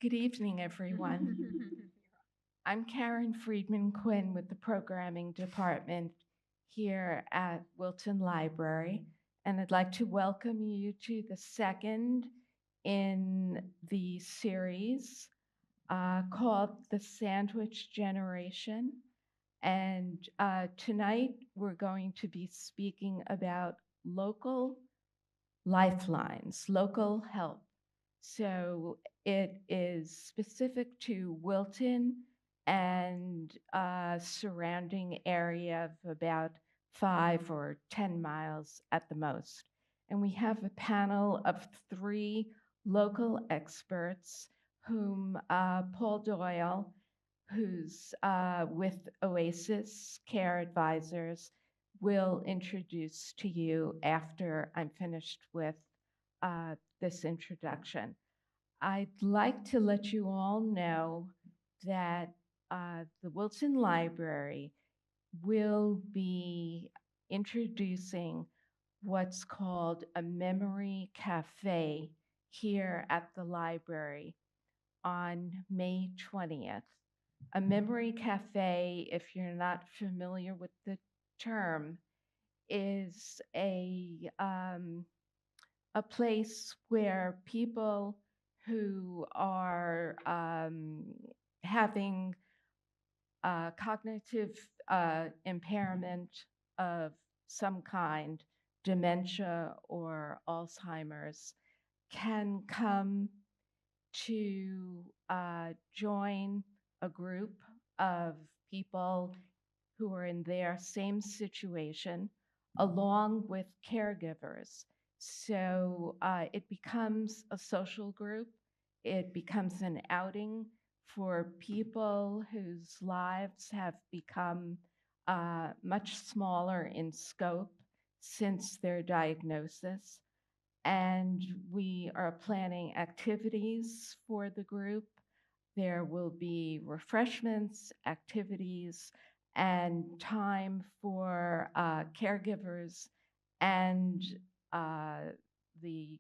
Good evening, everyone. I'm Karen Friedman Quinn with the Programming Department here at Wilton Library, and I'd like to welcome you to the second in the series called The Sandwich Generation. And tonight we're going to be speaking about local lifelines, local help. So it is specific to Wilton and surrounding area of about 5 or 10 miles at the most. And we have a panel of 3 local experts whom Paul Doyle, who's with Oasis Care Advisors, will introduce to you after I'm finished with this introduction. I'd like to let you all know that the Wilton Library will be introducing what's called a memory cafe here at the library on May 20th. A memory cafe, if you're not familiar with the term, is a place where people who are having cognitive impairment of some kind, dementia or Alzheimer's, can come to join a group of people who are in their same situation, along with caregivers. So it becomes a social group. It becomes an outing for people whose lives have become much smaller in scope since their diagnosis. And we are planning activities for the group. There will be refreshments, activities, and time for caregivers and the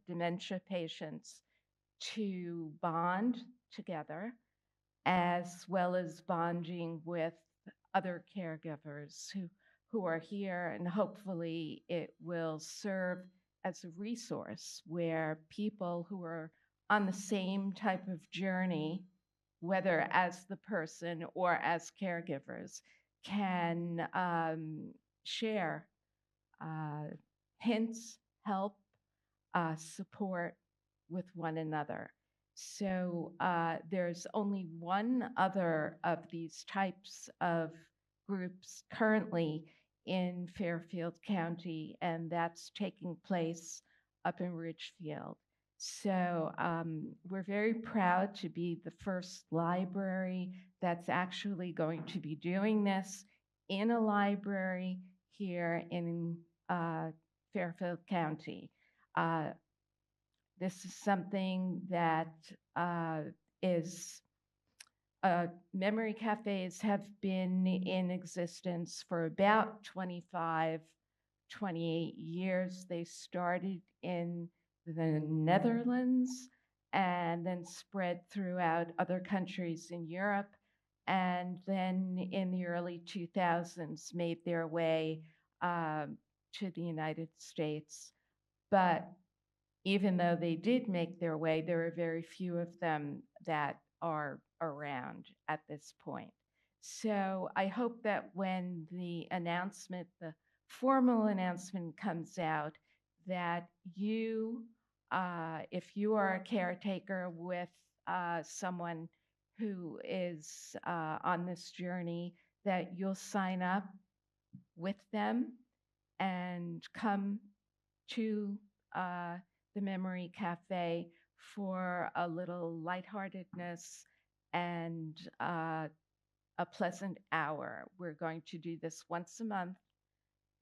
dementia patients to bond together, as well as bonding with other caregivers who are here. And hopefully it will serve as a resource where people who are on the same type of journey, whether as the person or as caregivers, can share hints, help, support with one another. So there's only one other of these types of groups currently in Fairfield County, and that's taking place up in Ridgefield. So we're very proud to be the first library that's actually going to be doing this in a library here in Fairfield County. Uh, this is something that is memory cafes have been in existence for about 25, 28 years. They started in the Netherlands and then spread throughout other countries in Europe. And then in the early 2000s, made their way to the United States. But even though they did make their way, there are very few of them that are around at this point. So I hope that when the announcement, the formal announcement comes out, that you, if you are a caretaker with someone who is on this journey, that you'll sign up with them and come to the Memory Cafe for a little lightheartedness and a pleasant hour. We're going to do this once a month,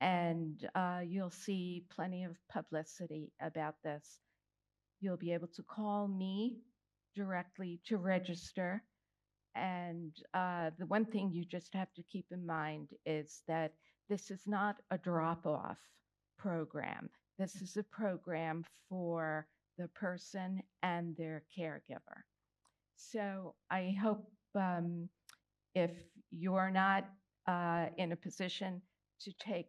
and you'll see plenty of publicity about this. You'll be able to call me directly to register. And the one thing you just have to keep in mind is that this is not a drop-off program. This is a program for the person and their caregiver. So I hope if you're not in a position to take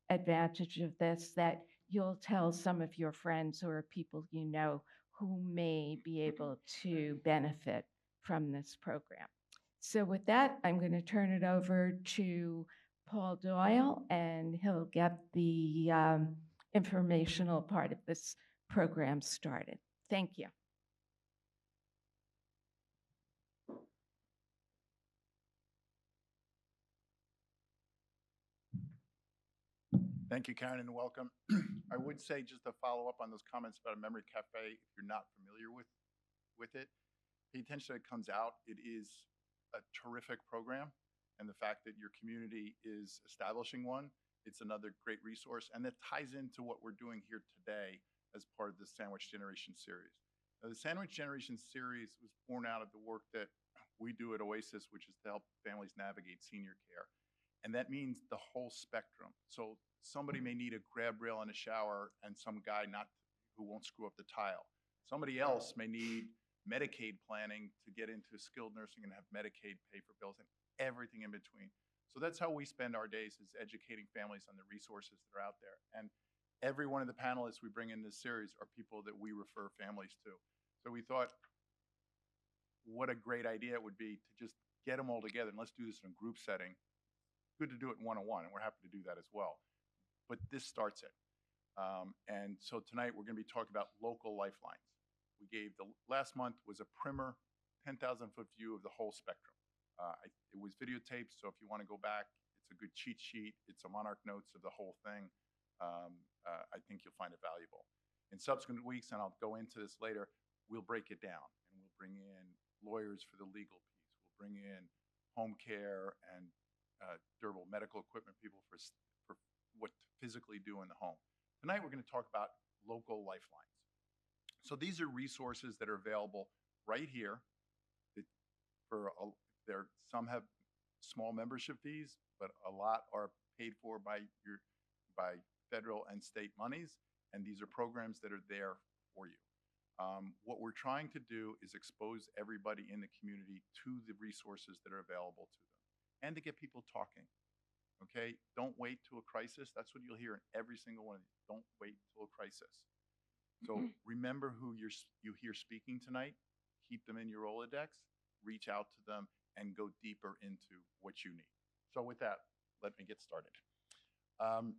advantage of this, that you'll tell some of your friends or people you know who may be able to benefit from this program. So with that, I'm going to turn it over to Paul Doyle, and he'll get the informational part of this program started. Thank you. Thank you, Karen, and welcome. I would say, just to follow up on those comments about a memory cafe, if you're not familiar with it, pay attention that it comes out. It is a terrific program, and the fact that your community is establishing one, it's another great resource, and that ties into what we're doing here today as part of the Sandwich Generation series. Now, the Sandwich Generation series was born out of the work that we do at Oasis, which is to help families navigate senior care. And that means the whole spectrum. So somebody may need a grab rail in a shower and some guy who won't screw up the tile. Somebody else may need Medicaid planning to get into skilled nursing and have Medicaid pay for bills and everything in between. So that's how we spend our days, is educating families on the resources that are out there. And every one of the panelists we bring in this series are people that we refer families to. So we thought, what a great idea it would be to just get them all together, and let's do this in a group setting. Good to do it one-on-one, and we're happy to do that as well. But this starts it. And so tonight we're going to be talking about local lifelines. We gave last month was a primer, 10,000-foot view of the whole spectrum. It was videotaped, so if you want to go back, it's a good cheat sheet. It's a Monarch Notes of the whole thing. I think you'll find it valuable. In subsequent weeks, and I'll go into this later, we'll break it down, and we'll bring in lawyers for the legal piece. We'll bring in home care and durable medical equipment people for what to physically do in the home. Tonight, we're going to talk about local lifelines. So these are resources that are available right here. Some have small membership fees, but a lot are paid for by federal and state monies, and these are programs that are there for you. What we're trying to do is expose everybody in the community to the resources that are available to them, and to get people talking. Okay, don't wait till a crisis. That's what you'll hear in every single one of these. Don't wait till a crisis. So remember who you hear speaking tonight. Keep them in your Rolodex. Reach out to them and go deeper into what you need. So with that, let me get started. On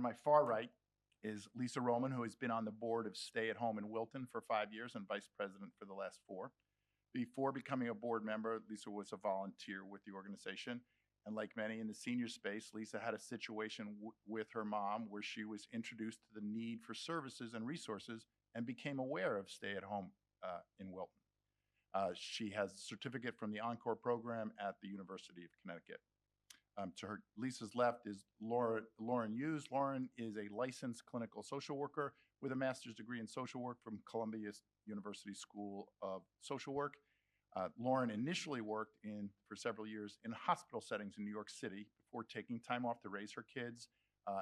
my far right is Lisa Roman, who has been on the board of Stay at Home in Wilton for 5 years and vice president for the last 4. Before becoming a board member, Lisa was a volunteer with the organization. And like many in the senior space, Lisa had a situation with her mom where she was introduced to the need for services and resources and became aware of Stay at Home in Wilton. She has a certificate from the Encore program at the University of Connecticut. To her, Lisa's left is Lauren Hughes. Lauren is a licensed clinical social worker with a master's degree in social work from Columbia University School of Social Work. Lauren initially worked for several years in hospital settings in New York City before taking time off to raise her kids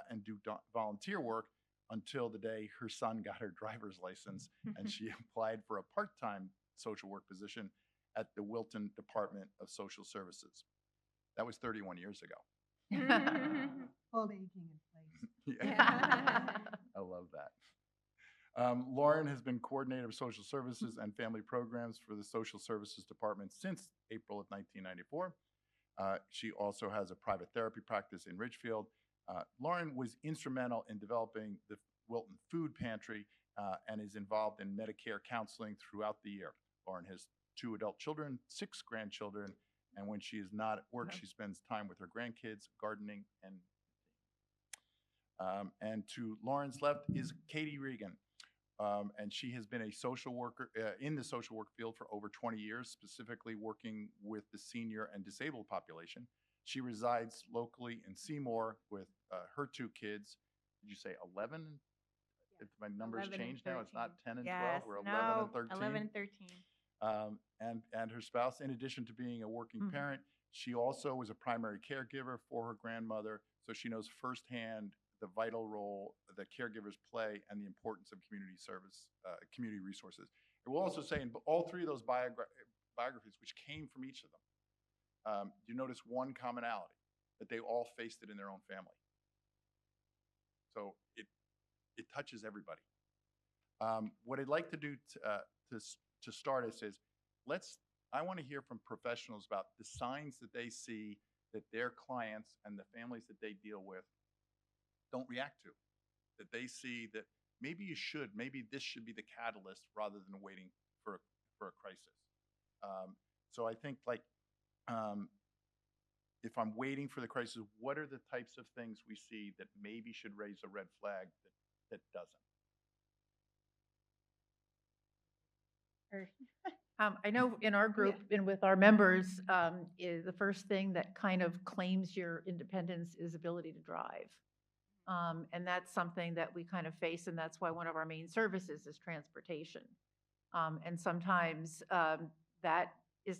and do volunteer work until the day her son got her driver's license and she applied for a part-time social work position at the Wilton Department of Social Services. That was 31 years ago. Old aging in place. Yeah. I love that. Lauren has been coordinator of social services and family programs for the Social Services Department since April of 1994. She also has a private therapy practice in Ridgefield. Lauren was instrumental in developing the Wilton Food Pantry and is involved in Medicare counseling throughout the year. Lauren has 2 adult children, 6 grandchildren, and when she is not at work, she spends time with her grandkids, gardening, and to Lauren's left is Katie Regan. And she has been a social worker in the social work field for over 20 years, specifically working with the senior and disabled population. She resides locally in Seymour with her 2 kids. Did you say 11? If my numbers changed now, it's not 10 and 12, we're 11 and 13. 11 and 13. And her spouse, in addition to being a working parent, she also was a primary caregiver for her grandmother, so she knows firsthand the vital role that caregivers play and the importance of community service, community resources. I will also say in all three of those biographies, which came from each of them, you notice one commonality, that they all faced it in their own family. So it touches everybody. What I'd like to do to start us is, I want to hear from professionals about the signs that they see that their clients and the families that they deal with don't react to, that they see that maybe this should be the catalyst rather than waiting for a crisis. So I think if I'm waiting for the crisis, what are the types of things we see that maybe should raise a red flag that doesn't? I know in our group and with our members, is the first thing that kind of claims your independence is ability to drive. And that's something that we kind of face, and that's why one of our main services is transportation. And sometimes that is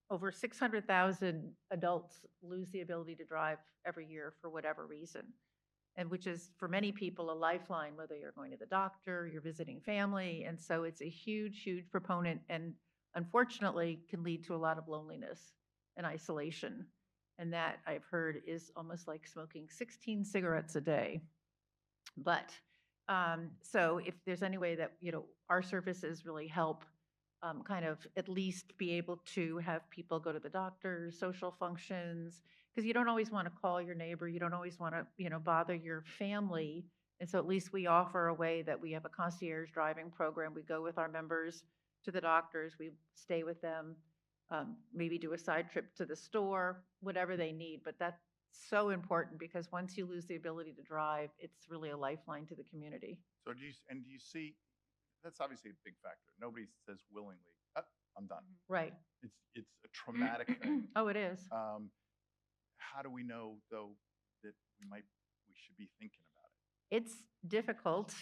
over 600,000 adults lose the ability to drive every year for whatever reason. And which is for many people a lifeline, whether you're going to the doctor, you're visiting family. And so it's a huge, huge proponent, and unfortunately can lead to a lot of loneliness and isolation. And that I've heard is almost like smoking 16 cigarettes a day. But so if there's any way that, our services really help kind of at least be able to have people go to the doctor, social functions, because you don't always want to call your neighbor. You don't always want to, bother your family. And so at least we offer a way that we have a concierge driving program. We go with our members to the doctors. We stay with them, maybe do a side trip to the store, whatever they need. But that's so important, because once you lose the ability to drive, it's really a lifeline to the community. So do you see, that's obviously a big factor. Nobody says willingly, I'm done. Right. It's a traumatic thing. Oh, it is. How do we know, though, that we should be thinking about it? It's difficult.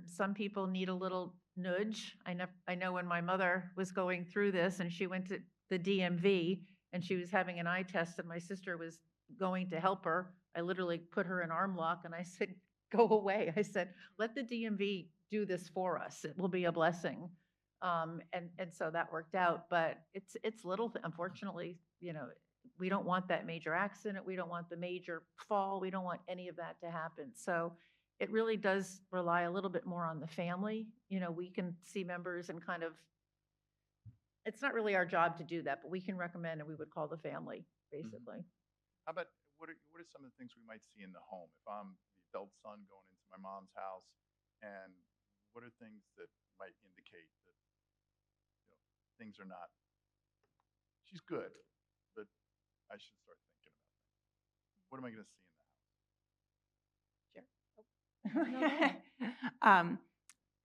Some people need a little nudge. I know when my mother was going through this and she went to the DMV and she was having an eye test and my sister was going to help her, I literally put her in arm lock and I said, go away. I said, let the DMV do this for us. It will be a blessing. And so that worked out, but it's little, unfortunately, we don't want that major accident. We don't want the major fall. We don't want any of that to happen. So it really does rely a little bit more on the family. We can see members and kind of, it's not really our job to do that, but we can recommend, and we would call the family, basically. How about, what are some of the things we might see in the home? If I'm the adult son going into my mom's house, and what are things that might indicate that things are not, she's good, but I should start thinking about things. What am I going to see in the house? Sure.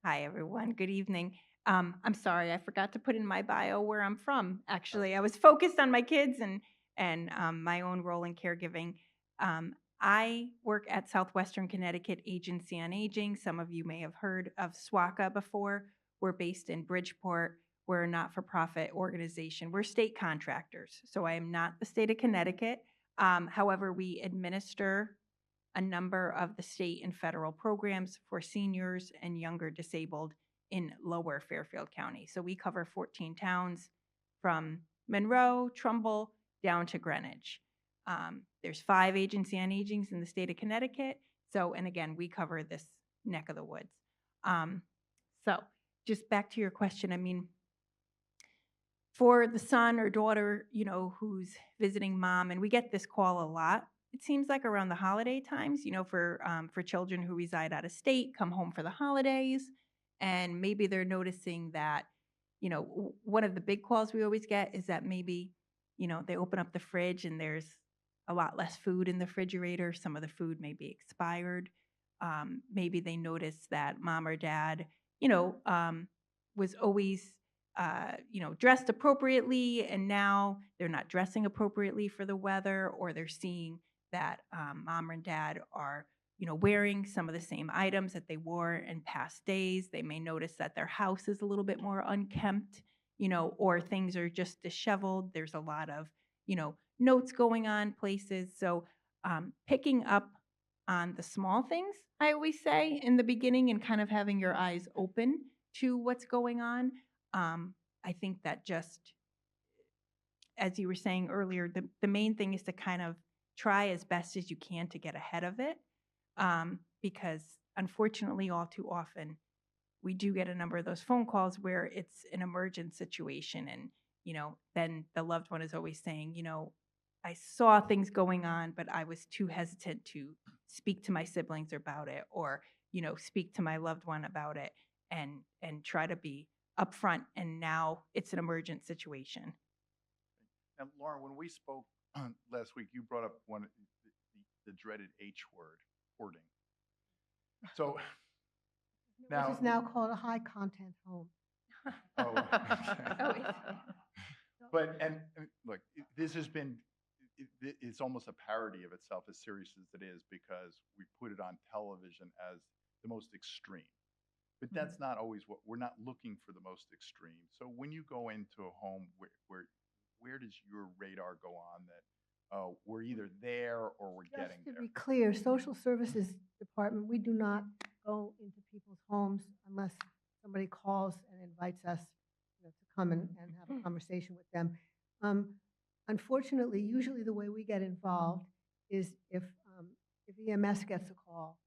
Hi, everyone. Good evening. I'm sorry, I forgot to put in my bio where I'm from. Actually, I was focused on my kids and my own role in caregiving. I work at Southwestern Connecticut Agency on Aging. Some of you may have heard of SWACA before. We're based in Bridgeport. We're a not-for-profit organization. We're state contractors, so I am not the state of Connecticut. However, we administer a number of the state and federal programs for seniors and younger disabled in lower Fairfield County. So we cover 14 towns from Monroe, Trumbull, down to Greenwich. There's 5 agency on agings in the state of Connecticut. So, and again, we cover this neck of the woods. So just back to your question, I mean, for the son or daughter, who's visiting mom, and we get this call a lot, it seems like around the holiday times, for children who reside out of state, come home for the holidays, and maybe they're noticing that, one of the big calls we always get is that maybe, they open up the fridge and there's a lot less food in the refrigerator. Some of the food may be expired. Maybe they notice that mom or dad, was always, dressed appropriately, and now they're not dressing appropriately for the weather, or they're seeing that mom and dad are, wearing some of the same items that they wore in past days. They may notice that their house is a little bit more unkempt, or things are just disheveled. There's a lot of, notes going on places. So picking up on the small things, I always say in the beginning, and kind of having your eyes open to what's going on. I think that just, as you were saying earlier, the main thing is to kind of try as best as you can to get ahead of it, because unfortunately, all too often, we do get a number of those phone calls where it's an emergent situation, and then the loved one is always saying, I saw things going on, but I was too hesitant to speak to my siblings about it, or speak to my loved one about it, and try to be upfront. And now it's an emergent situation. Now, Lauren, when we spoke last week, you brought up the dreaded H word, hoarding. So now, Which is now called a high content home. oh, but look, this has been. It's almost a parody of itself, as serious as it is, because we put it on television as the most extreme. But that's not always what we're not looking for, the most extreme. So when you go into a home, where does your radar go on that we're either there or we're getting Just to there? be clear, social services department, we do not go into people's homes unless somebody calls and invites us to come and have a conversation with them. Unfortunately, usually the way we get involved is if EMS gets a call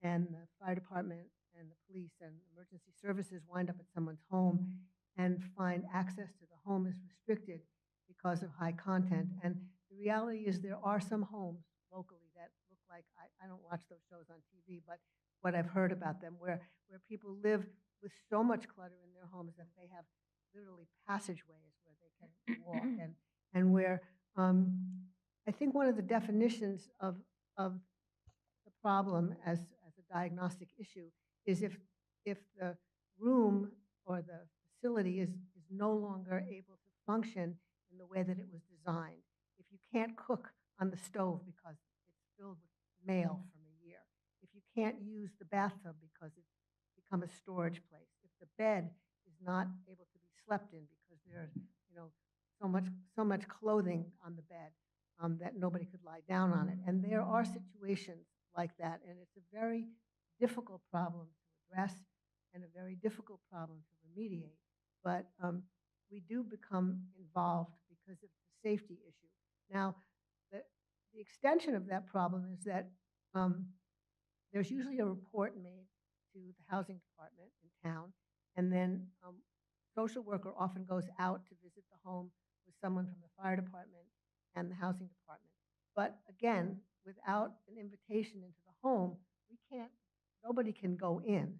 and the fire department and the police and emergency services wind up at someone's home and find access to the home is restricted because of high content. And the reality is there are some homes locally that look like, I don't watch those shows on TV, but what I've heard about them, where people live with so much clutter in their homes that they have literally passageways where they can walk, and where I think one of the definitions of the problem as a diagnostic issue is if the room or the facility is no longer able to function in the way that it was designed. If you can't cook on the stove because it's filled with mail from a year, if you can't use the bathtub because it's become a storage place, if the bed is not able to be slept in because there's so much clothing on the bed that nobody could lie down on it. And there are situations like that, and it's a very difficult problem to address and a very difficult problem to remediate. But we do become involved because of the safety issue. Now, the extension of that problem is that there's usually a report made to the housing department in town, and then social worker often goes out to visit the home with someone from the fire department and the housing department. But again, without an invitation into the home, nobody can go in.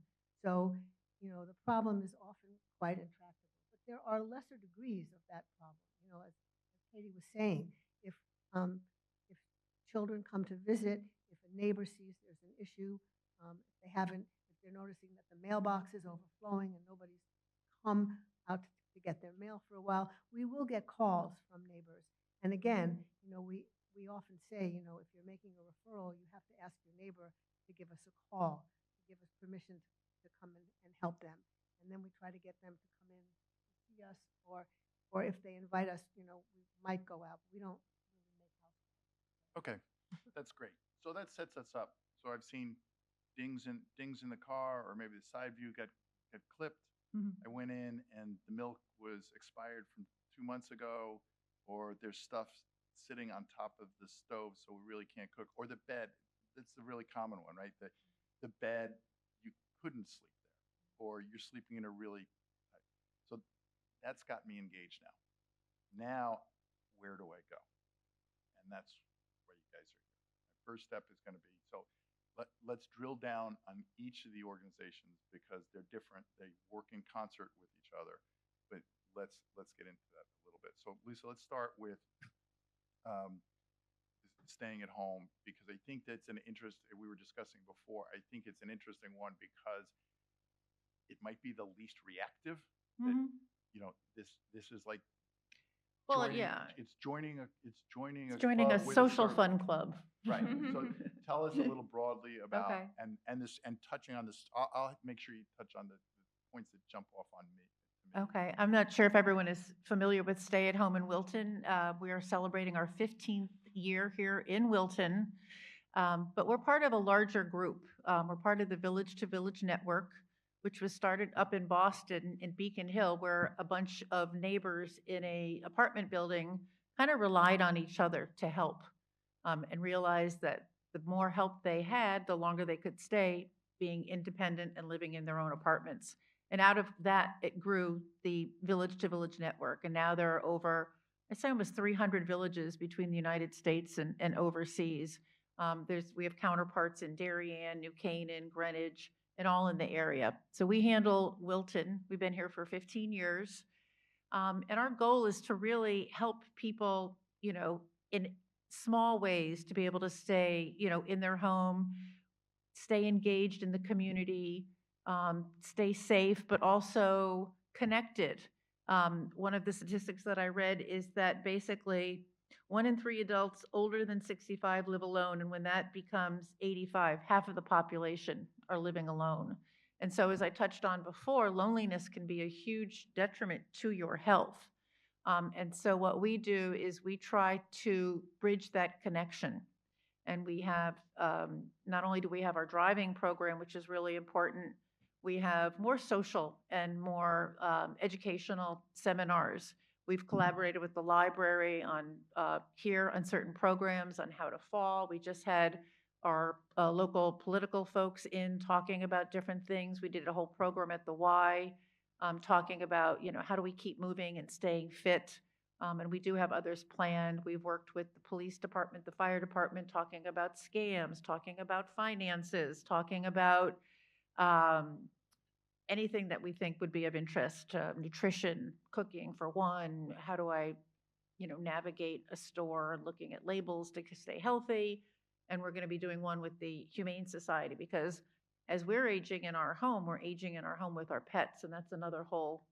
So, the problem is often quite intractable. But there are lesser degrees of that problem. As Katie was saying, if children come to visit, if a neighbor sees there's an issue, if they're noticing that the mailbox is overflowing and nobody's come out to get their mail for a while, we will get calls from neighbors. And again, we often say, if you're making a referral, you have to ask your neighbor to give us a call, to give us permission to come in and help them. And then we try to get them to come in to see us, or if they invite us, we might go out. We don't really make house calls. Okay, that's great. So that sets us up. So I've seen dings in the car, or maybe the side view got clipped. I went in and the milk was expired from 2 months ago, or there's stuff sitting on top of the stove, so we really can't cook. Or the bed, that's the really common one, right? The bed, you couldn't sleep there, or you're sleeping in a really, so that's got me engaged now. Now, where do I go? And that's where you guys are here. My first step is going to be, so let's drill down on each of the organizations because they're different. They work in concert with each other, but let's get into that a little bit. So Lisa, let's start with staying at home, because I think that's an interest we were discussing before. I think it's an interesting one because it might be the least reactive. That, this is like, Well, joining, yeah. it's joining a Joining a club with social service. fun club. Right. So tell us a little broadly about Okay. and touching on this. I'll make sure you touch on the points that jump off on me. Okay, I'm not sure if everyone is familiar with Stay at Home in Wilton. We are celebrating our 15th year here in Wilton, but we're part of a larger group. We're part of the Village to Village Network, which was started up in Boston in Beacon Hill, where a bunch of neighbors in a apartment building kind of relied on each other to help, and realized that the more help they had, the longer they could stay being independent and living in their own apartments. And out of that, it grew the village to village network. And now there are over, I'd say almost 300 villages between the United States and overseas. We have counterparts in Darien, New Canaan, Greenwich, and all in the area. So we handle Wilton. We've been here for 15 years. And our goal is to really help people, in small ways to be able to stay, in their home, stay engaged in the community, stay safe, but also connected. One of the statistics that I read is that basically 1 in 3 adults older than 65 live alone. And when that becomes 85, half of the population are living alone. And so, as I touched on before, loneliness can be a huge detriment to your health. And so what we do is we try to bridge that connection. And we have, not only do we have our driving program, which is really important, we have more social and more educational seminars. We've collaborated with the library on here on certain programs on how to fall. We just had our local political folks in talking about different things. We did a whole program at the Y talking about, how do we keep moving and staying fit? And we do have others planned. We've worked with the police department, the fire department, talking about scams, talking about finances, talking about anything that we think would be of interest, nutrition, cooking for one. How do I, navigate a store and looking at labels to stay healthy? And we're going to be doing one with the Humane Society, because as we're aging in our home, we're aging in our home with our pets, and that's another whole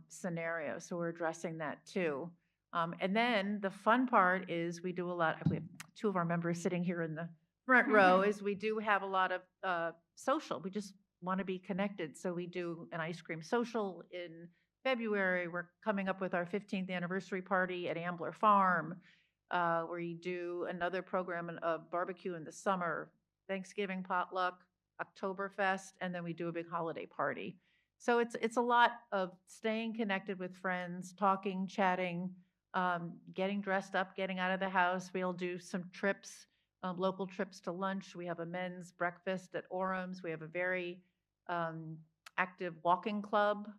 scenario. So we're addressing that too. And then the fun part is we do a lot. We have 2 of our members sitting here in the front row. Is we do have a lot of social. We just want to be connected. So we do an ice cream social in February. We're coming up with our 15th anniversary party at Ambler Farm. We do another program of barbecue in the summer, Thanksgiving potluck, Oktoberfest, and then we do a big holiday party. So it's a lot of staying connected with friends, talking, chatting, getting dressed up, getting out of the house. We'll do some trips, local trips to lunch. We have a men's breakfast at Orem's. We have a very active walking club.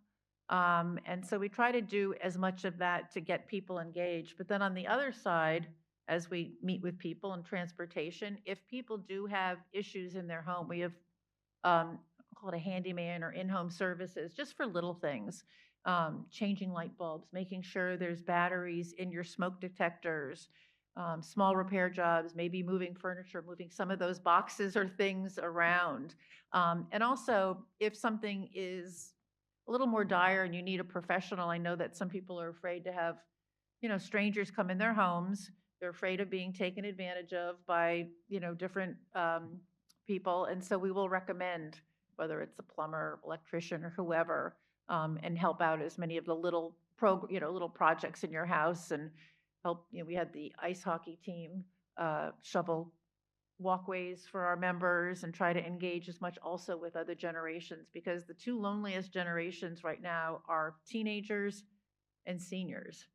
And so we try to do as much of that to get people engaged. But then on the other side, as we meet with people in transportation, if people do have issues in their home, we have call it a handyman or in-home services, just for little things, changing light bulbs, making sure there's batteries in your smoke detectors, small repair jobs, maybe moving furniture, moving some of those boxes or things around. And also, if something is a little more dire and you need a professional, I know that some people are afraid to have, strangers come in their homes. They're afraid of being taken advantage of by, different people. And so we will recommend whether it's a plumber, electrician, or whoever, and help out as many of the little little projects in your house, and help. We had the ice hockey team shovel walkways for our members and try to engage as much also with other generations, because the 2 loneliest generations right now are teenagers and seniors.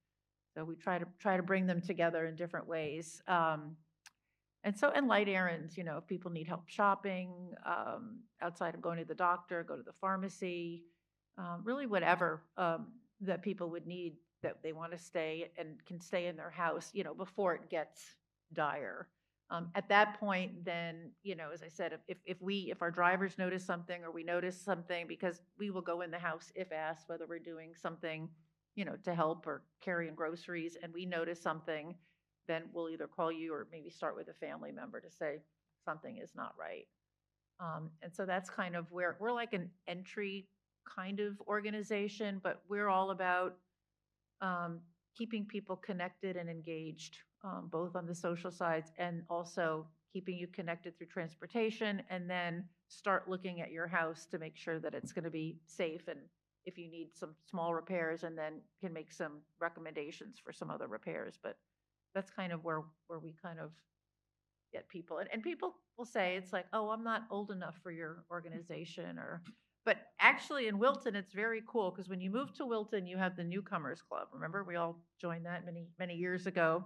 So we try to bring them together in different ways. And light errands, if people need help shopping, outside of going to the doctor, go to the pharmacy, really whatever that people would need, that they want to stay and can stay in their house, before it gets dire. At that point, then, as I said, if our drivers notice something or we notice something, because we will go in the house if asked, whether we're doing something, to help or carrying groceries, and we notice something, then we'll either call you or maybe start with a family member to say something is not right. And so that's kind of where we're like an entry kind of organization, but we're all about keeping people connected and engaged, both on the social sides and also keeping you connected through transportation, and then start looking at your house to make sure that it's going to be safe, and if you need some small repairs, and then can make some recommendations for some other repairs. But that's kind of where we kind of get people. And people will say, it's like, oh, I'm not old enough for your organization, but Actually, in Wilton, it's very cool because when you move to Wilton, you have the Newcomers Club. Remember, we all joined that many, many years ago.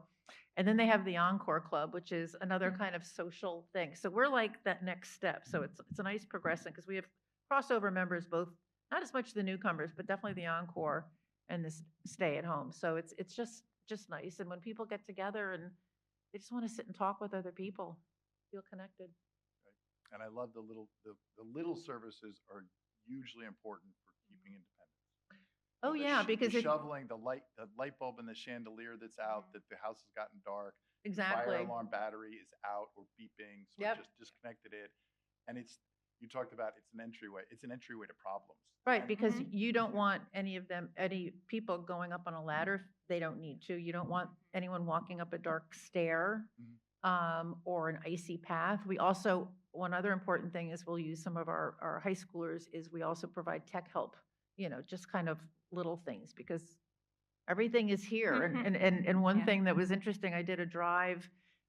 And then they have the Encore Club, which is another kind of social thing. So we're like that next step. So it's a nice progression because we have crossover members, both not as much the newcomers, but definitely the Encore and this stay at home. So it's just nice. And when people get together and they just want to sit and talk with other people, feel connected. And I love the little services are hugely important for keeping independence. Oh, The yeah, because the it, shoveling, the light bulb in the chandelier that's out, that the house has gotten dark. the exactly. Fire alarm battery is out or beeping, so Yep. it just disconnected it. And you talked about it's an entryway. It's an entryway to problems. Right, And- because you don't want any people going up on a ladder if they don't need to. You don't want anyone walking up a dark stair or an icy path. We also, one other important thing is we'll use some of our high schoolers is we also provide tech help, just kind of little things because everything is here. And one Yeah. thing that was interesting, I did a drive,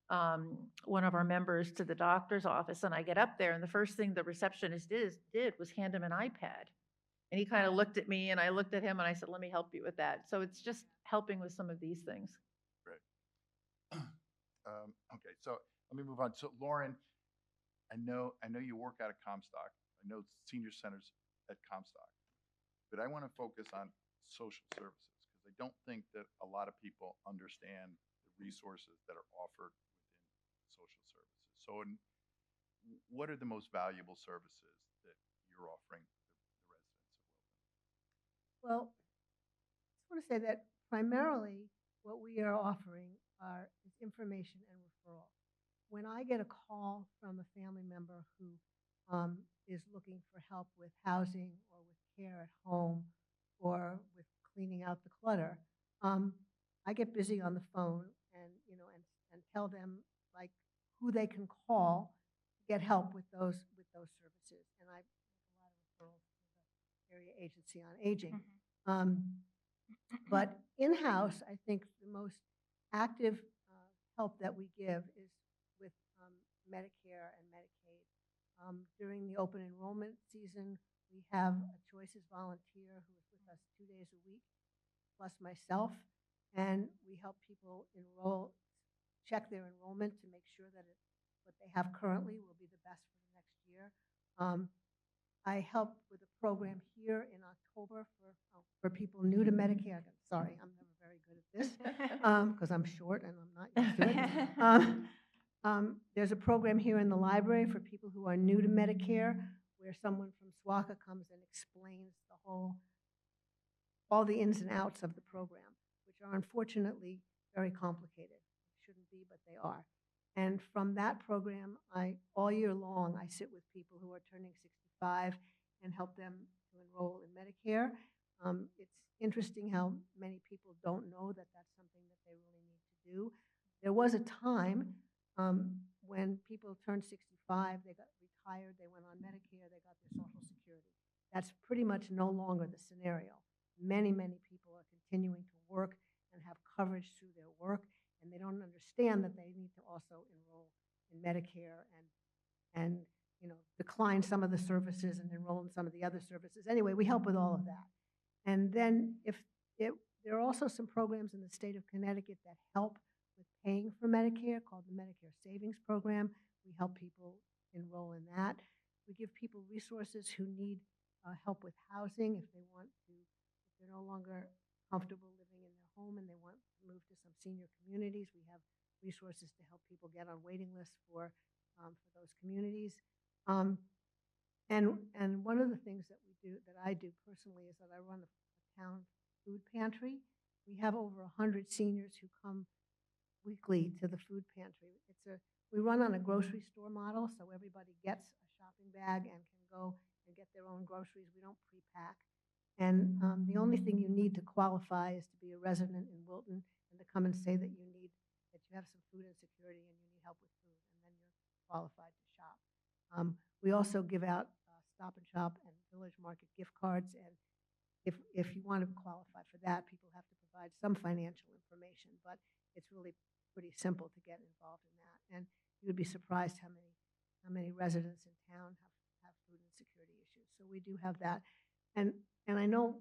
one of our members to the doctor's office, and I get up there, and the first thing the receptionist did was hand him an iPad. And he kind of looked at me, and I looked at him, and I said, let me help you with that. So it's just helping with some of these things. Okay, so let me move on. So Lauren, I know you work out of Comstock. I know senior centers at Comstock, but I want to focus on social services because I don't think that a lot of people understand the resources that are offered within social services. So what are the most valuable services that you're offering the residents of Wilton? Well, I just want to say that primarily what we are offering is information and referral. When I get a call from a family member who is looking for help with housing or with care at home or with cleaning out the clutter, I get busy on the phone and tell them like who they can call to get help with those services. And I make a lot of referrals to the area agency on aging. But in-house, I think the most active help that we give is with Medicare and Medicaid. During the open enrollment season, we have a Choices volunteer who is with us 2 days a week, plus myself, and we help people check their enrollment to make sure that what they have currently will be the best for the next year. I help with a program here in October for people new to Medicare. Sorry, I'm never very good at this because I'm short and I'm not used to it. There's a program here in the library for people who are new to Medicare where someone from SWACA comes and explains all the ins and outs of the program, which are unfortunately very complicated. Shouldn't be, but they are. And from that program, all year long, I sit with people who are turning 65 and help them to enroll in Medicare. It's interesting how many people don't know that that's something that they really need to do. There was a time when people turned 65, they got retired, they went on Medicare, they got their Social Security. That's pretty much no longer the scenario. Many, many people are continuing to work and have coverage through their work, and they don't understand that they need to also enroll in Medicare and decline some of the services and enroll in some of the other services. Anyway, we help with all of that. And then there are also some programs in the state of Connecticut that help with paying for Medicare called the Medicare Savings Program. We help people enroll in that. We give people resources who need help with housing if they're no longer comfortable living in their home and they want to move to some senior communities. We have resources to help people get on waiting lists for those communities. And one of the things that I do personally is that I run a town food pantry. We have over 100 seniors who come weekly to the food pantry. We run on a grocery store model, so everybody gets a shopping bag and can go and get their own groceries. We don't pre-pack. And the only thing you need to qualify is to be a resident in Wilton and to come and say that you have some food insecurity and you need help with food, and then you're qualified to shop. We also give out Stop and Shop and Village Market gift cards, and if you want to qualify for that, people have to provide some financial information, but it's really pretty simple to get involved in that. And you would be surprised how many residents in town have food insecurity issues. So we do have that. And, and I know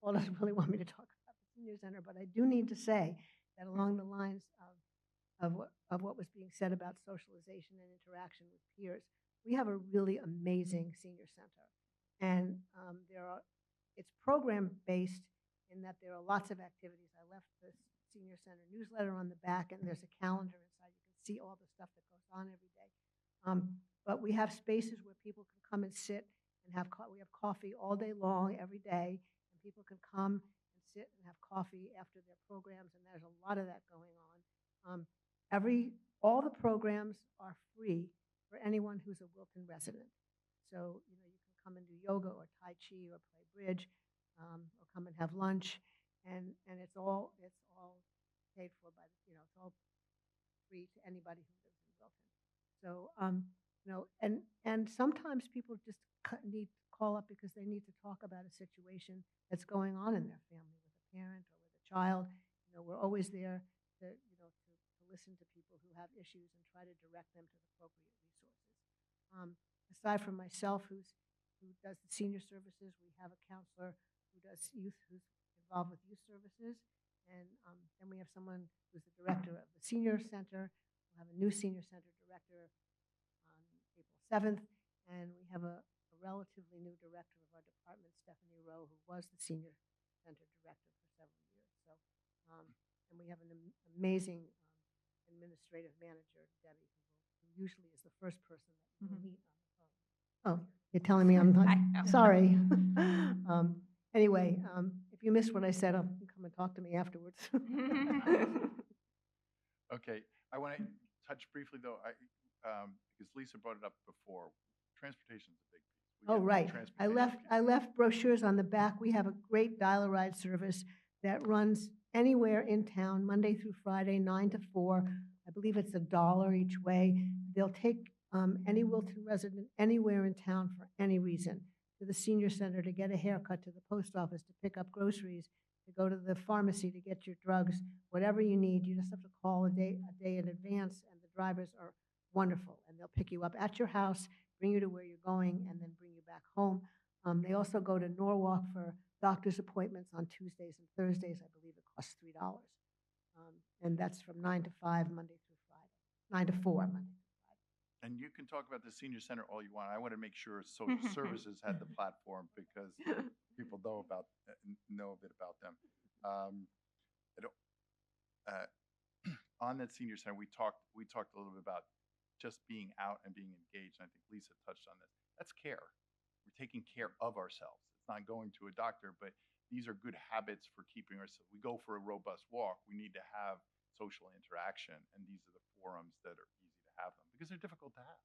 Paul doesn't really want me to talk about the senior center, but I do need to say that along the lines of what was being said about socialization and interaction with peers, we have a really amazing senior center. And it's program-based in that there are lots of activities. I left the senior center newsletter on the back, and there's a calendar inside. You can see all the stuff that goes on every day. But we have spaces where people can come and sit and we have coffee all day long, every day, and people can come and sit and have coffee after their programs, and there's a lot of that going on. All the programs are free for anyone who's a Wilton resident. So, you can come and do yoga or Tai Chi or play bridge, or come and have lunch, and it's all paid for by it's all free to anybody who lives in Wilton. So, and sometimes people just need to call up because they need to talk about a situation that's going on in their family with a parent or with a child. We're always there to listen to people who have issues and try to direct them to the appropriate resources. Aside from myself, who does the senior services, we have a counselor who does who's involved with youth services, and then we have someone who's the director of the senior center. We'll have a new senior center director on April 7th, and we have a relatively new director of our department, Stephanie Rowe, who was the senior center director for several years. So, and we have an amazing administrative manager, Debbie, who usually is the first person that you meet on the phone. Oh, you're telling me I'm not, sorry. Anyway, if you missed what I said, you can come and talk to me afterwards. Okay, I want to touch briefly though, because Lisa brought it up before. Transportation is a big piece. Oh, right. I Transportation left brochures on the back. We have a great dial-a-ride service that runs anywhere in town, Monday through Friday, 9 to 4. I believe it's $1 each way. They'll take any Wilton resident anywhere in town for any reason, to the senior center to get a haircut, to the post office to pick up groceries, to go to the pharmacy to get your drugs, whatever you need. You just have to call a day in advance, and the drivers are wonderful, and they'll pick you up at your house, bring you to where you're going, and then bring you back home. They also go to Norwalk for doctor's appointments on Tuesdays and Thursdays. I believe it costs $3. And that's from 9 to 5, Monday through Friday. 9 to 4, Monday through Friday. And you can talk about the senior center all you want. I want to make sure social services had the platform because people know a bit about them. On that senior center, we talked a little bit about just being out and being engaged. And I think Lisa touched on this. That's care. We're taking care of ourselves. It's not going to a doctor, but these are good habits for keeping ourselves. We go for a robust walk. We need to have social interaction, and these are the forums that are easy to have them because they're difficult to have.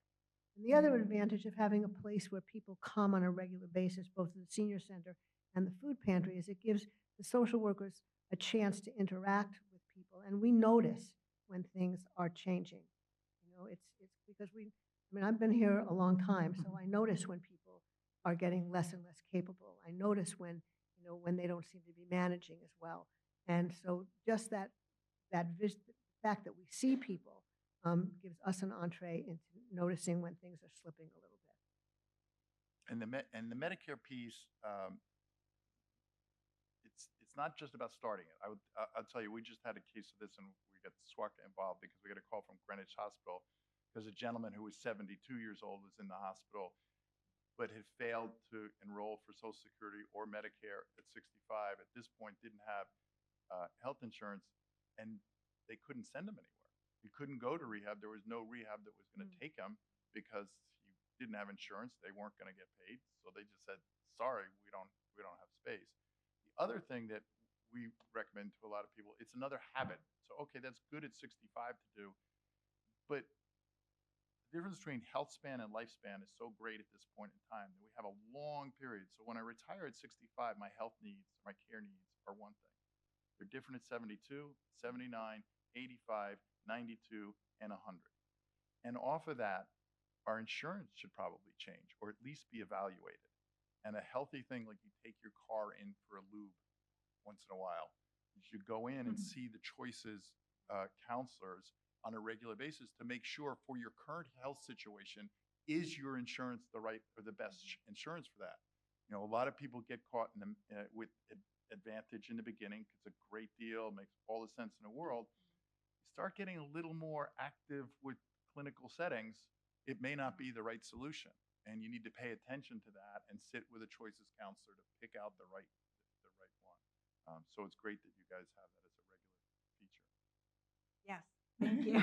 And the other advantage of having a place where people come on a regular basis, both the senior center and the food pantry, is it gives the social workers a chance to interact with people, and we notice when things are changing. It's because I've been here a long time, so I notice when people are getting less and less capable. I notice when they don't seem to be managing as well. And so just that vision, the fact that we see people gives us an entree into noticing when things are slipping a little bit. And the Medicare piece, it's not just about starting it. I'll tell you, we just had a case of this, and we got SWACA involved because we got a call from Greenwich Hospital because a gentleman who was 72 years old was in the hospital but had failed to enroll for Social Security or Medicare at 65. At this point, didn't have health insurance, and they couldn't send him anywhere. He couldn't go to rehab. There was no rehab that was going to take him because he didn't have insurance. They weren't going to get paid, so they just said, "Sorry, we don't have space." The other thing that we recommend to a lot of people, it's another habit. So, okay, that's good at 65 to do, but the difference between health span and lifespan is so great at this point in time that we have a long period. So when I retire at 65, my health needs, my care needs are one thing. They're different at 72, 79, 85, 92, and 100. And off of that, our insurance should probably change or at least be evaluated. And a healthy thing, like you take your car in for a lube once in a while, you should go in and see the choices counselors on a regular basis to make sure for your current health situation, is your insurance the right or the best insurance for that? A lot of people get caught in with advantage in the beginning. It's a great deal, makes all the sense in the world. Start getting a little more active with clinical settings, it may not be the right solution. And you need to pay attention to that and sit with a choices counselor to pick out the right one. So it's great that you guys have that as a regular feature. Yes, thank you.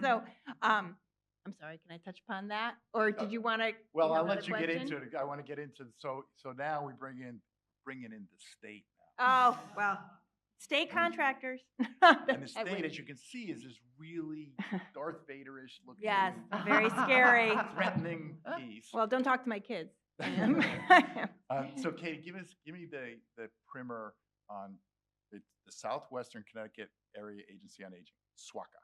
So, I'm sorry, can I touch upon that? Or did you want to? Well, I'll let you get into it. I want to get into so now we bringing in the state now. Oh, well, state contractors. And the I state, wish. as you can see, is this really Darth Vader-ish looking, Yes, very scary. threatening piece. Well, don't talk to my kids. So Katie, give me the primer on the Southwestern Connecticut Area Agency on Aging, SWACA.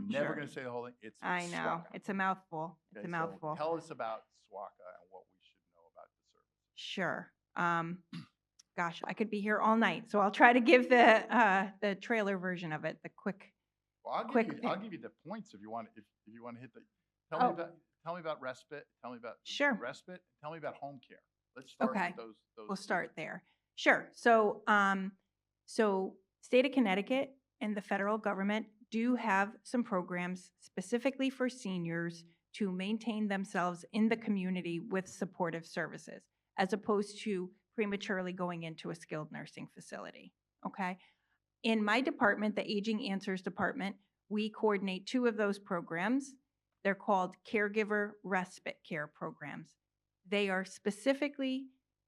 Never Sure. going to say the whole thing. It's I know, SWACA. it's a mouthful. It's Okay, a so mouthful. tell us about SWACA and what we should know about the service. Sure. Gosh, I could be here all night, so I'll try to give the trailer version of it, the quick. Well, I'll give you the points if you want. If you want to hit the. Tell me about respite. Tell me about Sure. respite. Tell me about home care. Let's start Okay. with those. We'll start there. Sure. So, state of Connecticut and the federal government do have some programs specifically for seniors to maintain themselves in the community with supportive services, as opposed to prematurely going into a skilled nursing facility. Okay. In my department, the Aging Answers Department, we coordinate 2 of those programs. They're called Caregiver Respite Care Programs. They are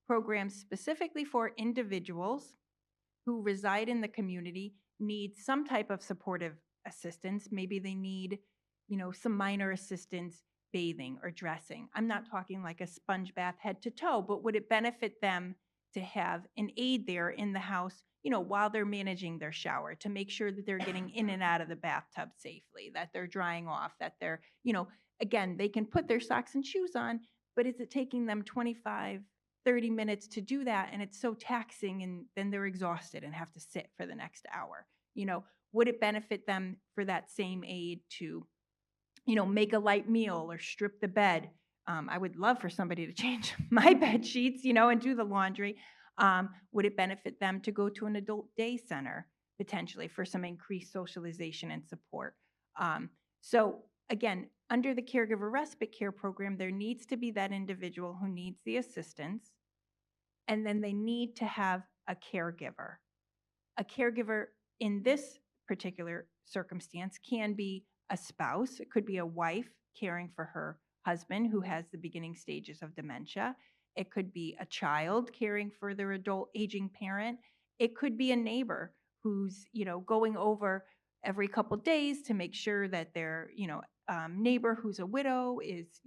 programs specifically for individuals who reside in the community, need some type of supportive assistance. Maybe they need, some minor assistance bathing or dressing. I'm not talking like a sponge bath head to toe, but would it benefit them to have an aide there in the house, while they're managing their shower, to make sure that they're getting in and out of the bathtub safely, that they're drying off, that they're, again, they can put their socks and shoes on, but is it taking them 25, 30 minutes to do that? And it's so taxing, and then they're exhausted and have to sit for the next hour. Would it benefit them for that same aide to, make a light meal or strip the bed? I would love for somebody to change my bed sheets, and do the laundry. Would it benefit them to go to an adult day center potentially for some increased socialization and support? So again, under the Caregiver Respite Care Program, there needs to be that individual who needs the assistance, and then they need to have a caregiver. A caregiver in this particular circumstance can be a spouse. It could be a wife caring for her husband who has the beginning stages of dementia. It could be a child caring for their adult aging parent. It could be a neighbor who's, going over every couple days to make sure that their, neighbor who's a widow is,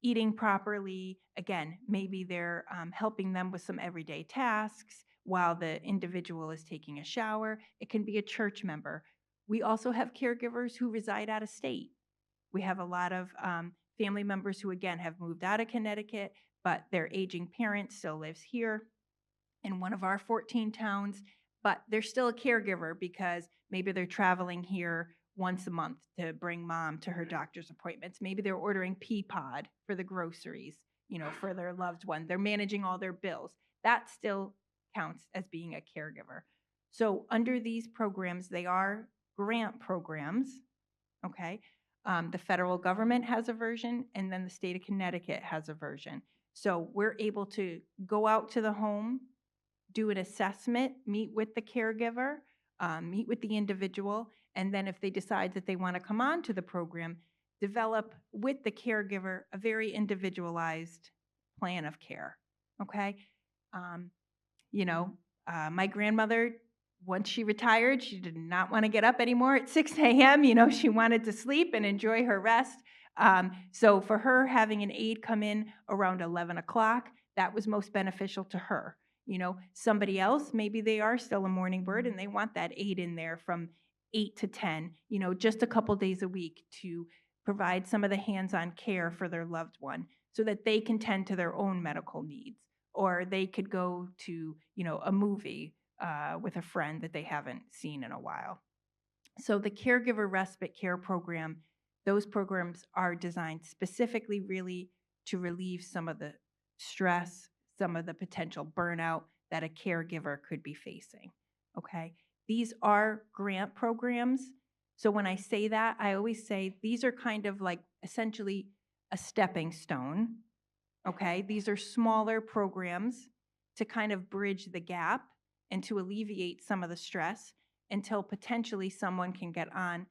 eating properly. Again, maybe they're helping them with some everyday tasks while the individual is taking a shower. It can be a church member. We also have caregivers who reside out of state. We have a lot of family members who, again, have moved out of Connecticut, but their aging parent still lives here in one of our 14 towns, but they're still a caregiver because maybe they're traveling here once a month to bring mom to her doctor's appointments. Maybe they're ordering Peapod for the groceries, for their loved one. They're managing all their bills. That still counts as being a caregiver. So under these programs, they are grant programs, okay? The federal government has a version, and then the state of Connecticut has a version. So we're able to go out to the home, do an assessment, meet with the caregiver, meet with the individual, and then if they decide that they want to come on to the program, develop with the caregiver a very individualized plan of care, okay? My grandmother, once she retired, she did not want to get up anymore at 6 a.m. She wanted to sleep and enjoy her rest. So for her, having an aide come in around 11 o'clock, that was most beneficial to her. Somebody else, maybe they are still a morning bird and they want that aide in there from 8 to 10, just a couple days a week to provide some of the hands-on care for their loved one so that they can tend to their own medical needs. Or they could go to, a movie with a friend that they haven't seen in a while. So the Caregiver Respite Care Program those programs are designed specifically really to relieve some of the stress, some of the potential burnout that a caregiver could be facing. Okay. These are grant programs. So when I say that, I always say these are kind of like essentially a stepping stone. Okay. These are smaller programs to kind of bridge the gap and to alleviate some of the stress until potentially someone can get on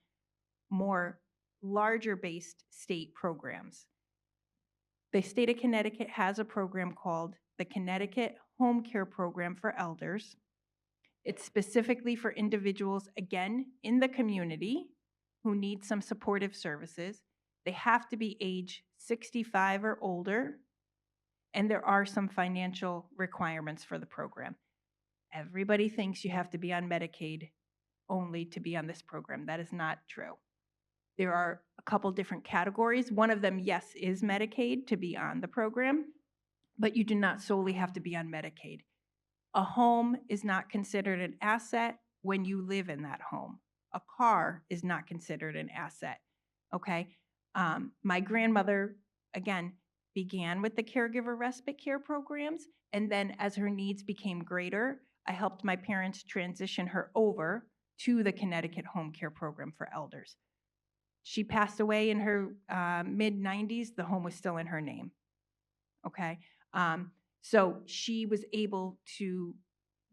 more larger based state programs. The state of Connecticut has a program called the Connecticut Home Care Program for Elders. It's specifically for individuals, again, in the community who need some supportive services. They have to be age 65 or older, and there are some financial requirements for the program. Everybody thinks you have to be on Medicaid only to be on this program. That is not true. There are a couple different categories. One of them, yes, is Medicaid to be on the program, but you do not solely have to be on Medicaid. A home is not considered an asset when you live in that home. A car is not considered an asset, okay? My grandmother, again, began with the caregiver respite care programs, and then as her needs became greater, I helped my parents transition her over to the Connecticut Home Care Program for Elders. She passed away in her mid-90s. The home was still in her name, okay? So she was able to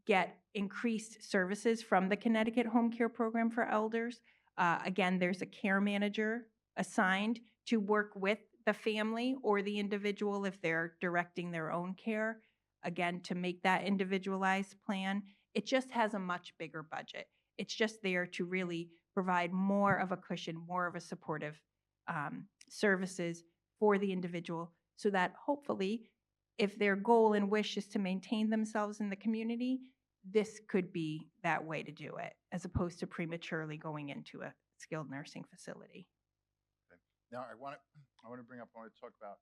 get increased services from the Connecticut Home Care Program for Elders. Again, there's a care manager assigned to work with the family or the individual if they're directing their own care, again, to make that individualized plan. It just has a much bigger budget. It's just there to really provide more of a cushion, more of a supportive services for the individual so that hopefully if their goal and wish is to maintain themselves in the community, this could be that way to do it, as opposed to prematurely going into a skilled nursing facility. Okay. Now, I want to bring up, I want to talk about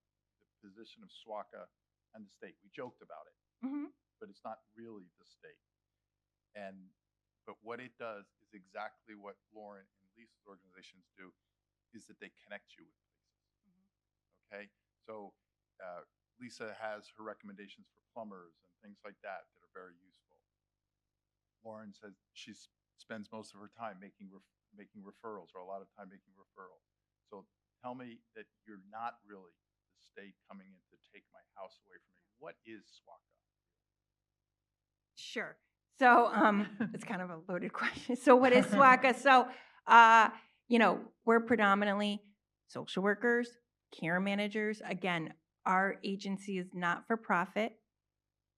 the position of SWACA and the state. We joked about it, but it's not really the state. But what it does is exactly what Lauren and Lisa's organizations do, is that they connect you with places. Okay? So Lisa has her recommendations for plumbers and things like that that are very useful. Lauren says she spends most of her time making referrals, or a lot of time making referrals. So tell me that you're not really the state coming in to take my house away from me. What is SWACA? Sure. So it's kind of a loaded question. So what is SWACA? So, we're predominantly social workers, care managers. Again, our agency is not for profit.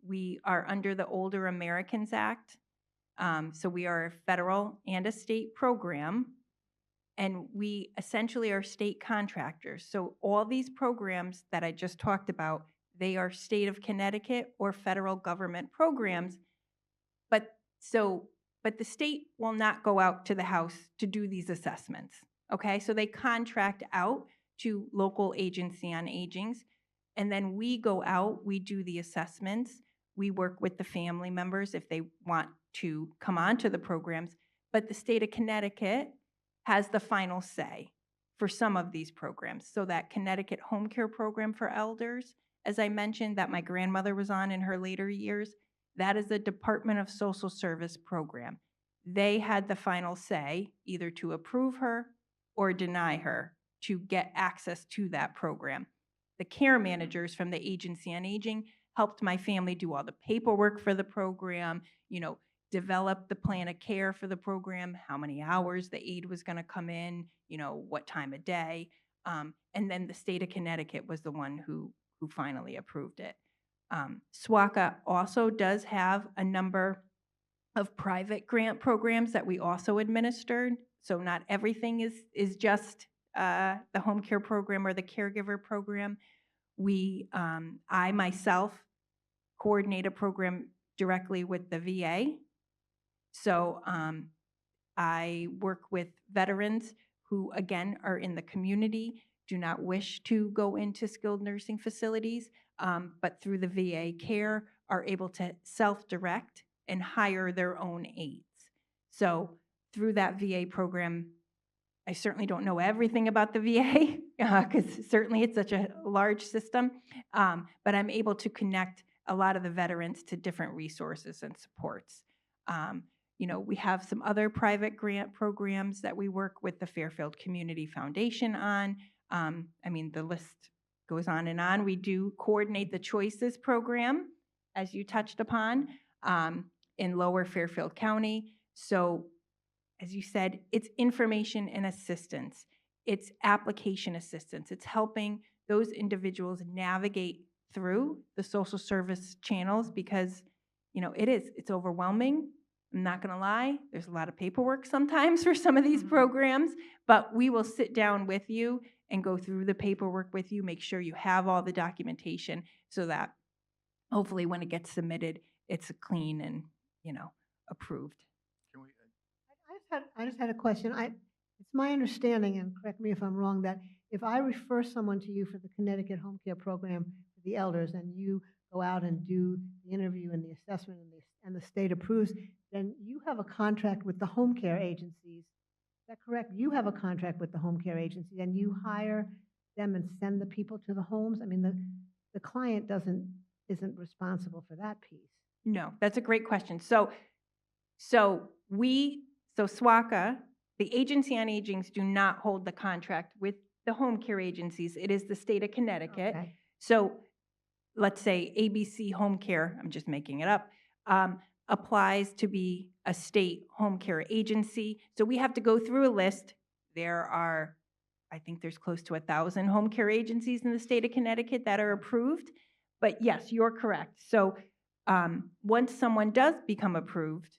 We are under the Older Americans Act. So we are a federal and a state program, and we essentially are state contractors. So all these programs that I just talked about, they are state of Connecticut or federal government programs. But the state will not go out to the house to do these assessments, okay? So they contract out to local agency on agings, and then we go out, we do the assessments, we work with the family members if they want to come onto the programs, but the state of Connecticut has the final say for some of these programs. So that Connecticut Home Care Program for Elders, as I mentioned, that my grandmother was on in her later years, that is a Department of Social Service program. They had the final say either to approve her or deny her to get access to that program. The care managers from the Agency on Aging helped my family do all the paperwork for the program, develop the plan of care for the program, how many hours the aide was going to come in, what time of day. And then the state of Connecticut was the one who finally approved it. SWACA also does have a number of private grant programs that we also administered. So not everything is just the home care program or the caregiver program. I myself coordinate a program directly with the VA. So I work with veterans who, again, are in the community, do not wish to go into skilled nursing facilities, but through the VA care are able to self-direct and hire their own aides. So through that VA program, I certainly don't know everything about the VA because certainly it's such a large system, but I'm able to connect a lot of the veterans to different resources and supports. We have some other private grant programs that we work with the Fairfield Community Foundation on. The list goes on and on. We do coordinate the Choices program, as you touched upon, in Lower Fairfield County. So, as you said, it's information and assistance. It's application assistance. It's helping those individuals navigate through the social service channels because, it's overwhelming. I'm not going to lie. There's a lot of paperwork sometimes for some of these programs, but we will sit down with you and go through the paperwork with you, make sure you have all the documentation so that hopefully when it gets submitted, it's clean and, approved. Can we, I just had a question. It's my understanding, and correct me if I'm wrong, that if I refer someone to you for the Connecticut Home Care Program for the elders, and you go out and do the interview and the assessment, and the state approves, then you have a contract with the home care agencies. Is that correct? You have a contract with the home care agency, and you hire them and send the people to the homes? I mean, the client isn't responsible for that piece. No, that's a great question. So SWACA, the Agency on Agings, do not hold the contract with the home care agencies. It is the state of Connecticut. Okay. So let's say ABC Home Care, I'm just making it up, applies to be a state home care agency. So we have to go through a list. I think there's close to 1,000 home care agencies in the state of Connecticut that are approved. But yes, you're correct. So once someone does become approved,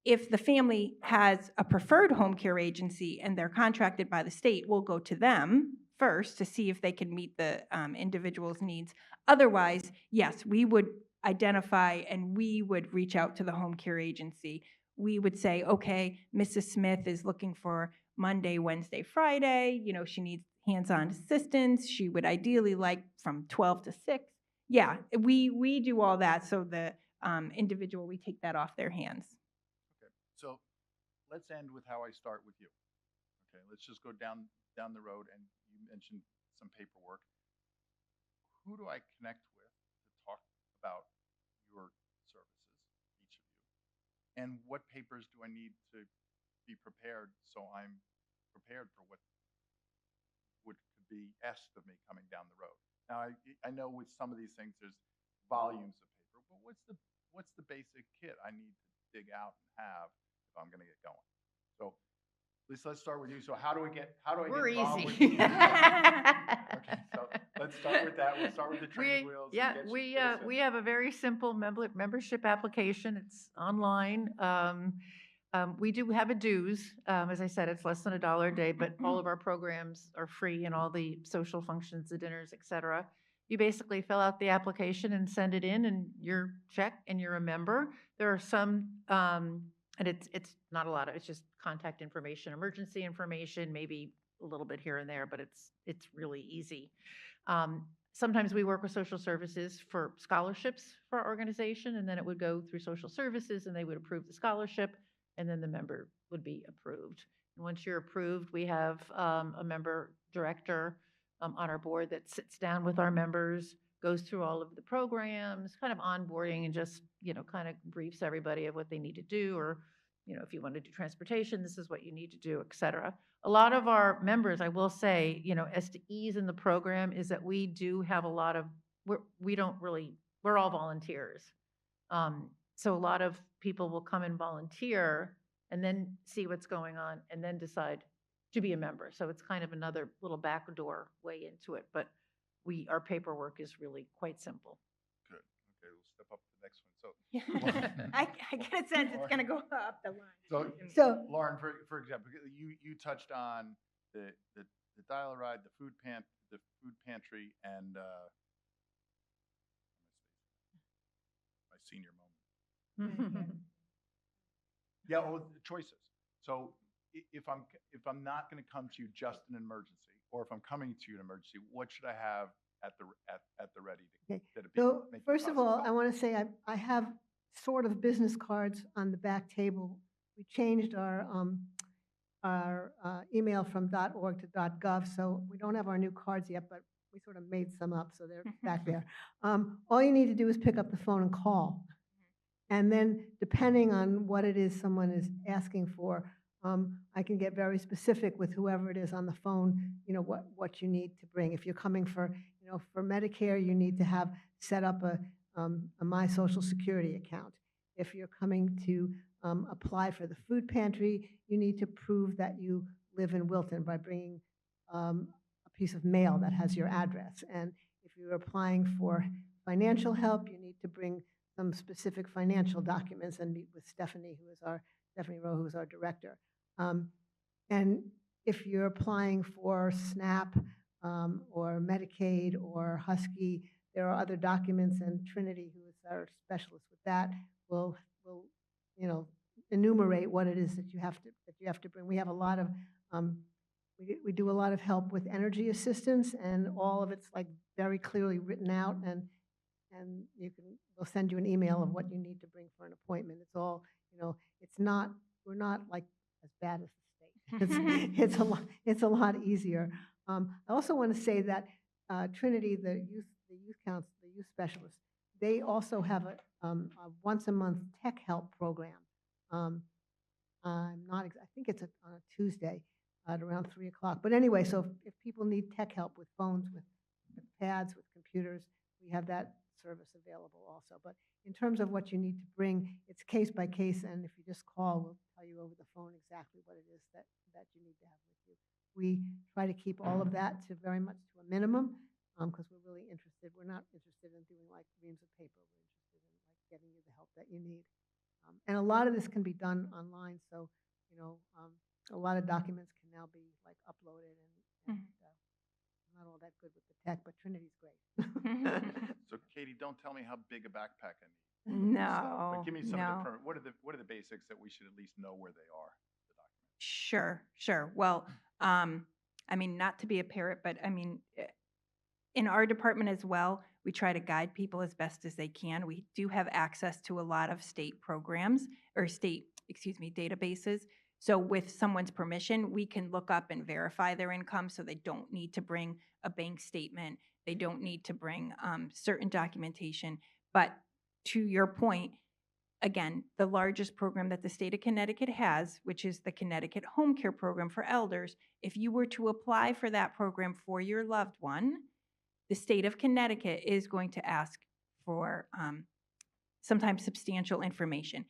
if the family has a preferred home care agency and they're contracted by the state, we'll go to them first to see if they can meet the individual's needs. Otherwise, yes, we would identify and we would reach out to the home care agency. We would say, okay, Mrs. Smith is looking for Monday, Wednesday, Friday. She needs hands-on assistance. She would ideally like from 12 to 6. Yeah, we do all that. So the individual, we take that off their hands. So let's end with how I start with you. Okay, let's just go down the road, and you mentioned some paperwork. Who do I connect with to talk about your services, each of you? And what papers do I need to be prepared so I'm prepared for what could be asked of me coming down the road? Now, I know with some of these things there's volumes of paper, but what's the basic kit I need to dig out and have if I'm going to get going? So, Lisa, let's start with you. So how do I get involved with you? Okay, so let's start with that. We'll start with the training wheels. Yeah, we have a very simple membership application. It's online. We do have a dues. As I said, it's less than $1 a day, but all of our programs are free and all the social functions, the dinners, et cetera. You basically fill out the application and send it in, and you're checked and you're a member. There are some, and it's not a lot of, it's just contact information, emergency information, maybe a little bit here and there, but it's really easy. Sometimes we work with social services for scholarships for our organization, and then it would go through social services and they would approve the scholarship, and then the member would be approved. And once you're approved, we have a member director on our board that sits down with our members, goes through all of the programs, kind of onboarding, and just, kind of briefs everybody of what they need to do, or, if you want to do transportation, this is what you need to do, et cetera. A lot of our members, I will say, as to ease in the program, is that we do have a lot of, we're all volunteers. So a lot of people will come and volunteer and then see what's going on and then decide to be a member. So it's kind of another little backdoor way into it, but our paperwork is really quite simple. Good. Okay, we'll step up to the next one. So I get a sense it's going to go up the line. So Lauren, for example, you touched on the dial a ride, the food pantry, and my senior moment. Yeah, the choices. So if I'm not going to come to you just in an emergency, or if I'm coming to you in an emergency, what should I have at the ready? So first of all, I want to say I have sort of business cards on the back table. We changed our our email from .org to .gov, so we don't have our new cards yet, but we sort of made some up, so they're back there. All you need to do is pick up the phone and call. And then, depending on what it is someone is asking for, I can get very specific with whoever it is on the phone, what you need to bring. If you're coming for, for Medicare, you need to have set up a My Social Security account. If you're coming to apply for the food pantry, you need to prove that you live in Wilton by bringing a piece of mail that has your address. And if you're applying for financial help, you need to bring some specific financial documents and meet with Stephanie Rowe, who is our director. And if you're applying for SNAP or Medicaid or Husky, there are other documents, and Trinity, who is our specialist with that, will enumerate what it is that you have to bring. We have a lot of we do a lot of help with energy assistance, and all of it's like very clearly written out, and we'll send you an email of what you need to bring for an appointment. It's all, we're not like as bad as the state. It's a lot easier. I also want to say that Trinity, the youth council, the youth specialist, they also have a once a month tech help program. I think it's on a Tuesday at around 3 o'clock. But anyway, so if people need tech help with phones, with pads, with computers, we have that service available also. But in terms of what you need to bring, it's case by case, and if you just call, we'll tell you over the phone exactly what it is that you need to have with you. We try to keep all of that to very much to a minimum, because we're really interested. We're not interested in doing like reams of paper. We're interested in like getting you the help that you need. And a lot of this can be done online, so a lot of documents can now be like uploaded, and I'm not all that good with the tech, but Trinity's great. So Katie, don't tell me how big a backpack I need. No, But give me some no. of the what are the basics that we should at least know where they are? The documents. Sure. Well, I mean, not to be a parrot, but I mean, in our department as well, we try to guide people as best as they can. We do have access to a lot of state programs or databases. So with someone's permission, we can look up and verify their income, so they don't need to bring a bank statement. They don't need to bring certain documentation. But to your point, again, the largest program that the state of Connecticut has, which is the Connecticut Home Care Program for Elders, if you were to apply for that program for your loved one, the state of Connecticut is going to ask for sometimes substantial information.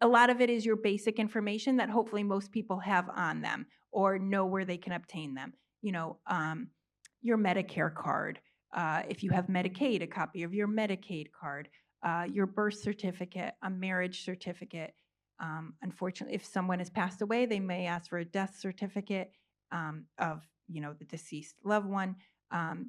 A lot of it is your basic information that hopefully most people have on them or know where they can obtain them. Your Medicare card, if you have Medicaid, a copy of your Medicaid card, your birth certificate, a marriage certificate. Unfortunately, if someone has passed away, they may ask for a death certificate of the deceased loved one.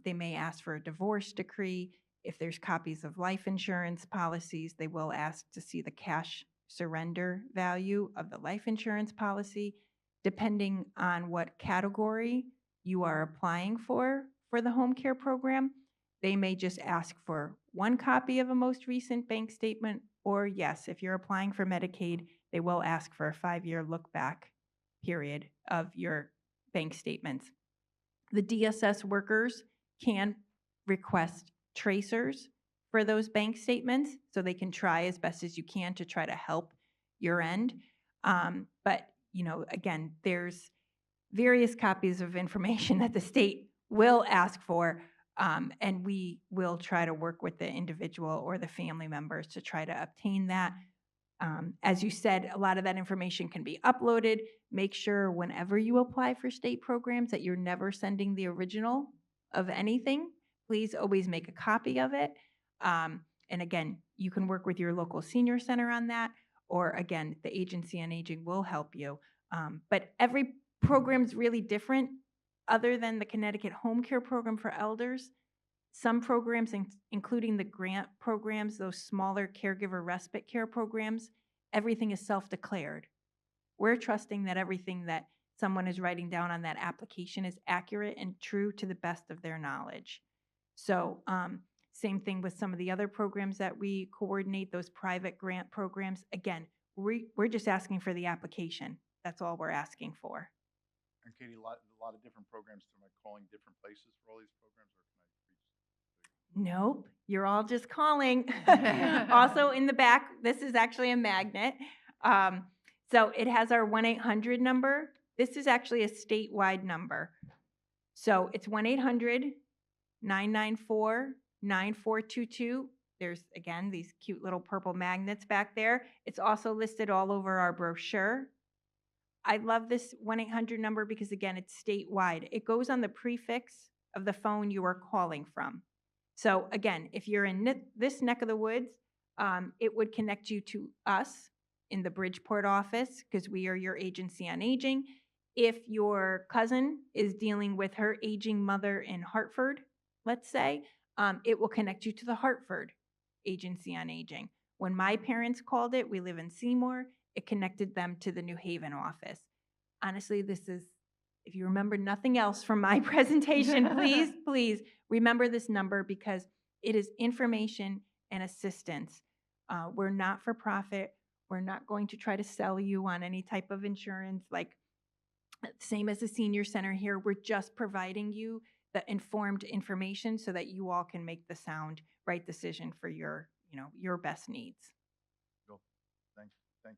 They may ask for a divorce decree. If there's copies of life insurance policies, they will ask to see the cash surrender value of the life insurance policy. Depending on what category you are applying for the home care program, they may just ask for one copy of a most recent bank statement, or yes, if you're applying for Medicaid, they will ask for a 5-year look back period of your bank statements. The DSS workers can request tracers for those bank statements, so they can try as best as you can to try to help your end. But, again, there's various copies of information that the state will ask for, and we will try to work with the individual or the family members to try to obtain that. As you said, a lot of that information can be uploaded. Make sure whenever you apply for state programs that you're never sending the original of anything. Please always make a copy of it. And again, you can work with your local senior center on that, or again, the Agency on Aging will help you. But every program's really different. Other than the Connecticut Home Care Program for Elders, some programs, including the grant programs, those smaller caregiver respite care programs, everything is self-declared. We're trusting that everything that someone is writing down on that application is accurate and true to the best of their knowledge. So same thing with some of the other programs that we coordinate, those private grant programs. Again, we're just asking for the application. That's all we're asking for. And Katie, a lot of different programs. Am I calling different places for all these programs, or can I reach? Nope, you're all just calling. Also in the back, this is actually a magnet. So it has our 1-800 number. This is actually a statewide number. So it's 1-800-994-9422. There's, again, these cute little purple magnets back there. It's also listed all over our brochure. I love this 1-800 number because, again, it's statewide. It goes on the prefix of the phone you are calling from. So, again, if you're in this neck of the woods, it would connect you to us in the Bridgeport office because we are your agency on aging. If your cousin is dealing with her aging mother in Hartford, let's say, it will connect you to the Hartford Agency on Aging. When my parents called it, we live in Seymour, it connected them to the New Haven office. Honestly, this is, if you remember nothing else from my presentation, please remember this number because it is information and assistance. We're not for profit. We're not going to try to sell you on any type of insurance, like same as the senior center here. We're just providing you the informed information so that you all can make the sound right decision for your best needs. Bill, thank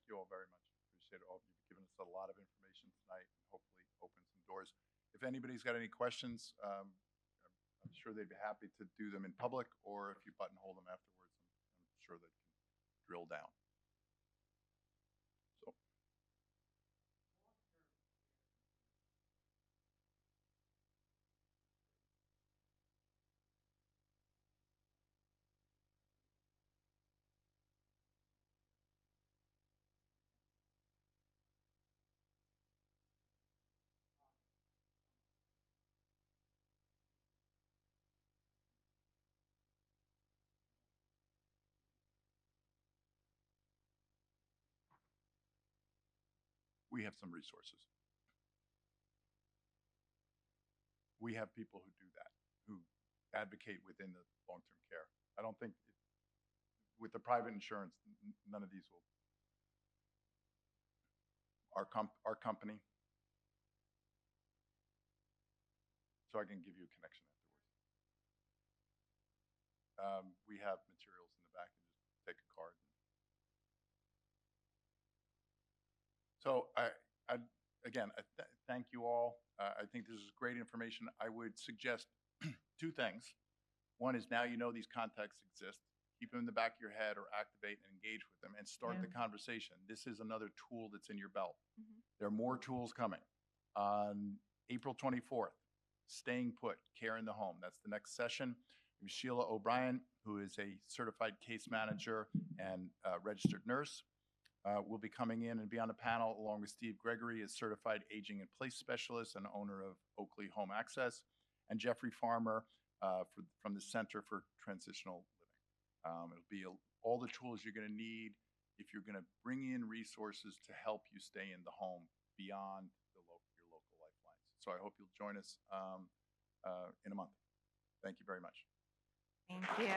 you all very much. Appreciate it all. You've given us a lot of information tonight and hopefully open some doors. If anybody's got any questions, I'm sure they'd be happy to do them in public, or if you buttonhole them afterwards, I'm sure they can drill down. So. We have some resources. We have people who do that, who advocate within the long-term care. I don't think with the private insurance, none of these will. Our company, so I can give you a connection afterwards. We have materials in the back, and just take a card. So again, thank you all. I think this is great information. I would suggest two things. One is, now you know these contacts exist. Keep them in the back of your head or activate and engage with them and start the conversation. This is another tool that's in your belt. Mm-hmm. There are more tools coming. On April 24th, Staying Put, Care in the Home. That's the next session. Sheila O'Brien, who is a certified case manager and registered nurse, will be coming in and be on the panel along with Steve Gregory, a certified aging in place specialist and owner of Oakley Home Access, and Jeffrey Farmer from the Center for Transitional Living. It'll be all the tools you're going to need if you're going to bring in resources to help you stay in the home beyond your local lifelines. So I hope you'll join us in a month. Thank you very much. Thank you.